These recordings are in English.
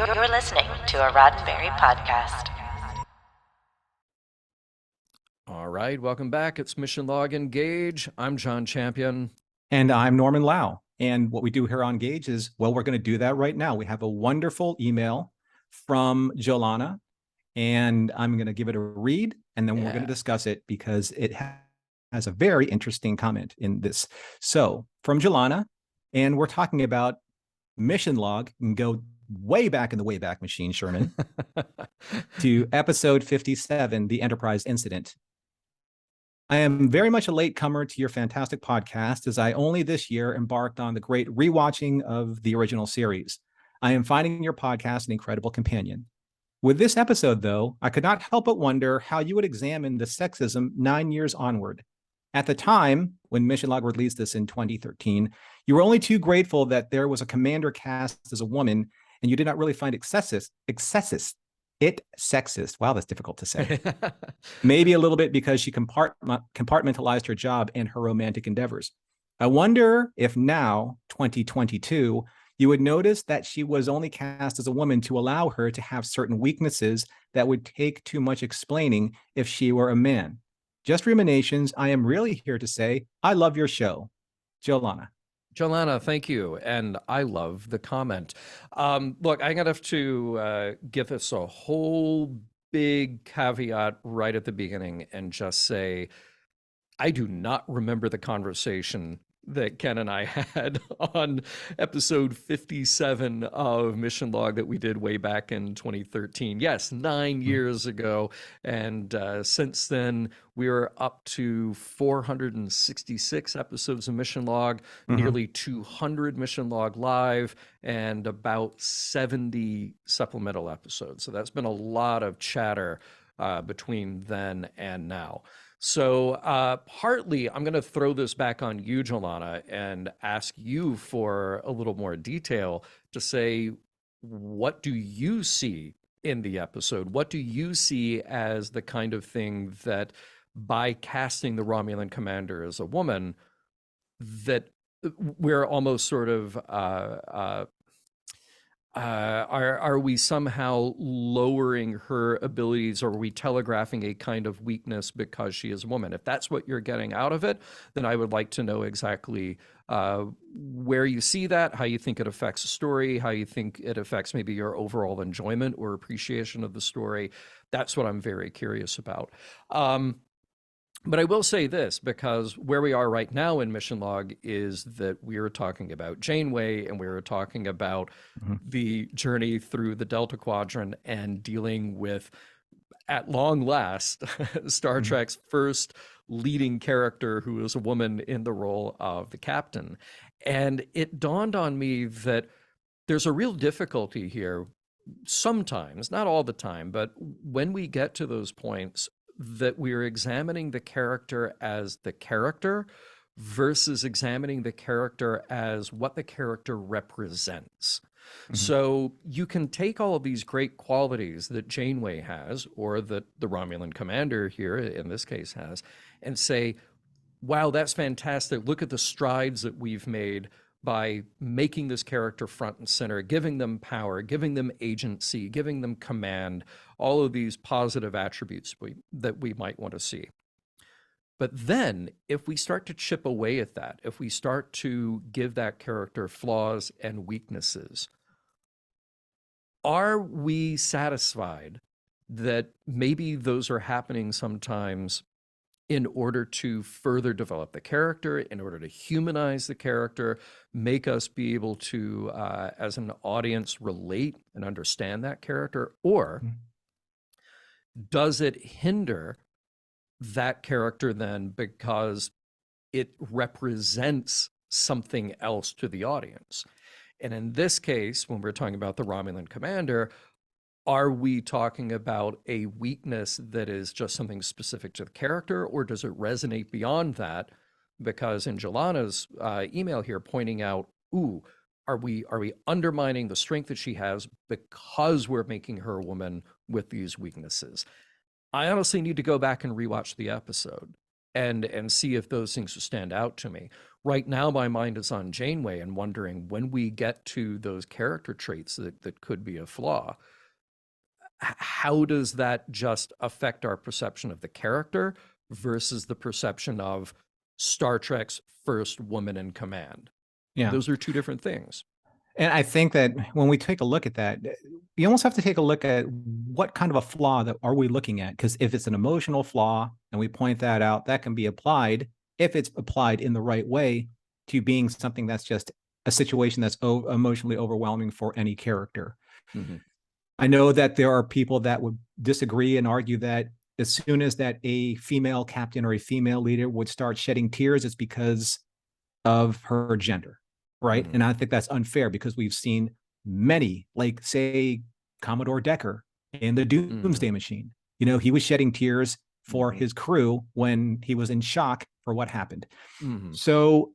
You're listening to a Roddenberry podcast. All right, welcome back. It's Mission Log Engage. I'm John Champion. And I'm Norman Lau. And what we do here on Gauge is, well, we're going to do that right now. We have a wonderful email from Jolana, and I'm going to give it a read, and then we're going to discuss it because it has a very interesting comment in this. So from Jolana, and we're talking about Mission Log, and go way back in the Wayback Machine, Sherman, to episode 57, The Enterprise Incident. I am very much a latecomer to your fantastic podcast, as I only this year embarked on the great rewatching of the original series. I am finding your podcast an incredible companion. With this episode, though, I could not help but wonder how you would examine the sexism 9 years onward. At the time, when Mission Log released this in 2013, you were only too grateful that there was a commander cast as a woman, and you did not really find sexist. Wow, that's difficult to say. Maybe a little bit because she compartmentalized her job and her romantic endeavors. I wonder if now, 2022, you would notice that she was only cast as a woman to allow her to have certain weaknesses that would take too much explaining if she were a man. Just ruminations. I am really here to say, I love your show. Jolana. Jolana, thank you. And I love the comment. Look, I'm going to have to give this a whole big caveat right at the beginning and just say, I do not remember the conversation that Ken and I had on episode 57 of Mission Log that we did way back in 2013. Yes, 9 years ago. And since then, we are up to 466 episodes of Mission Log, nearly 200 Mission Log Live, and about 70 supplemental episodes. So that's been a lot of chatter between then and now. So partly, I'm going to throw this back on you, Jolana, and ask you for a little more detail to say, what do you see in the episode? What do you see as the kind of thing that by casting the Romulan commander as a woman, that we're almost sort of are we somehow lowering her abilities, or are we telegraphing a kind of weakness because she is a woman? If that's what you're getting out of it, then I would like to know exactly where you see that, how you think it affects the story, how you think it affects maybe your overall enjoyment or appreciation of the story. That's what I'm very curious about. But I will say this, because where we are right now in Mission Log is that we are talking about Janeway, and we are talking about the journey through the Delta Quadrant and dealing with, at long last, Star Trek's first leading character who is a woman in the role of the captain. And it dawned on me that there's a real difficulty here sometimes, not all the time, but when we get to those points, that we're examining the character as the character versus examining the character as what the character represents. So you can take all of these great qualities that Janeway has, or that the Romulan commander here in this case has, and say, wow, that's fantastic. Look at the strides that we've made by making this character front and center, giving them power, giving them agency, giving them command, all of these positive attributes that we might want to see. But then if we start to chip away at that, if we start to give that character flaws and weaknesses, are we satisfied that maybe those are happening sometimes in order to further develop the character, in order to humanize the character, make us be able to, as an audience, relate and understand that character? Or does it hinder that character then because it represents something else to the audience? And in this case, when we're talking about the Romulan commander, are we talking about a weakness that is just something specific to the character, or does it resonate beyond that? Because in Jolana's email here pointing out, ooh, are we undermining the strength that she has because we're making her a woman with these weaknesses? I honestly need to go back and rewatch the episode and see if those things stand out to me. Right now, my mind is on Janeway and wondering when we get to those character traits that could be a flaw, how does that just affect our perception of the character versus the perception of Star Trek's first woman in command? Yeah. Those are two different things. And I think that when we take a look at that, you almost have to take a look at what kind of a flaw that are we looking at? Because if it's an emotional flaw and we point that out, that can be applied, if it's applied in the right way, to being something that's just a situation that's emotionally overwhelming for any character. Mm-hmm. I know that there are people that would disagree and argue that as soon as that a female captain or a female leader would start shedding tears, it's because of her gender, right? Mm-hmm. And I think that's unfair because we've seen many, like say Commodore Decker in the Doomsday Machine. You know, he was shedding tears for his crew when he was in shock for what happened. So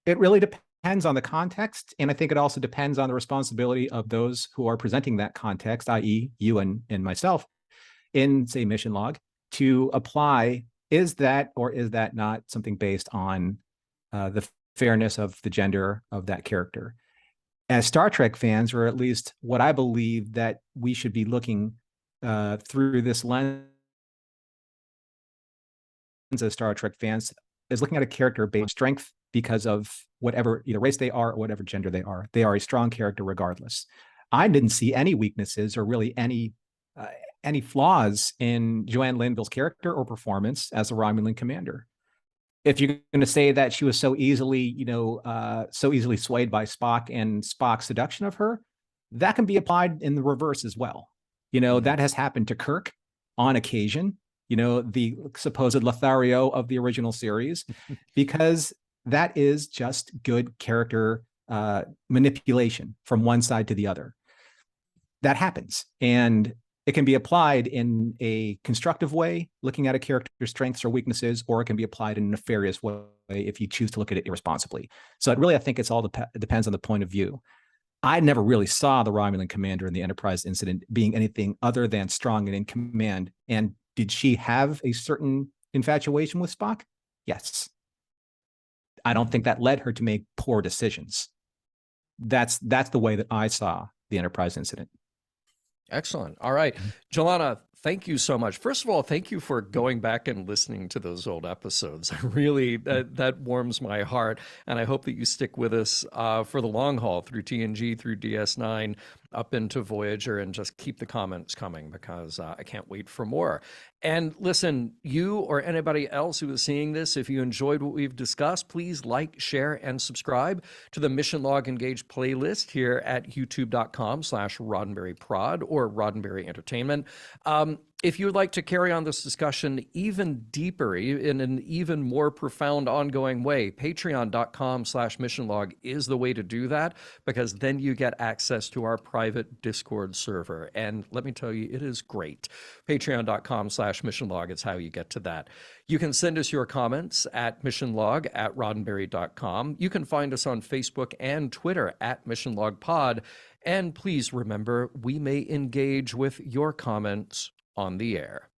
it really depends on the context. And I think it also depends on the responsibility of those who are presenting that context, i.e. you and myself, in say mission log, to apply, is that or is that not something based on the fairness of the gender of that character. As Star Trek fans, or at least what I believe that we should be looking through this lens as Star Trek fans, is looking at a character based on strength because of whatever either race they are or whatever gender they are. They are a strong character regardless. I didn't see any weaknesses or really any flaws in Joanne Linville's character or performance as a Romulan commander. If you're going to say that she was so easily, so easily swayed by Spock and Spock's seduction of her, that can be applied in the reverse as well. That has happened to Kirk on occasion, the supposed Lothario of the original series, because that is just good character manipulation from one side to the other. That happens. And it can be applied in a constructive way, looking at a character's strengths or weaknesses, or it can be applied in a nefarious way if you choose to look at it irresponsibly. So it really, I think it depends on the point of view. I never really saw the Romulan commander in the Enterprise incident being anything other than strong and in command. And did she have a certain infatuation with Spock? Yes. I don't think that led her to make poor decisions. That's the way that I saw the Enterprise incident. Excellent. All right. Joanna, thank you so much. First of all, thank you for going back and listening to those old episodes. Really, that warms my heart. And I hope that you stick with us for the long haul through TNG, through DS9, up into Voyager, and just keep the comments coming because I can't wait for more. And listen, you or anybody else who is seeing this, if you enjoyed what we've discussed, please like, share, and subscribe to the Mission Log Engage playlist here at youtube.com/RoddenberryProd or Roddenberry Entertainment. If you would like to carry on this discussion even deeper, in an even more profound ongoing way, patreon.com/missionlog is the way to do that, because then you get access to our private Discord server. And let me tell you, it is great. Patreon.com/missionlog is how you get to that. You can send us your comments at missionlog@roddenberry.com. You can find us on Facebook and Twitter at missionlogpod. And please remember, we may engage with your comments on the air.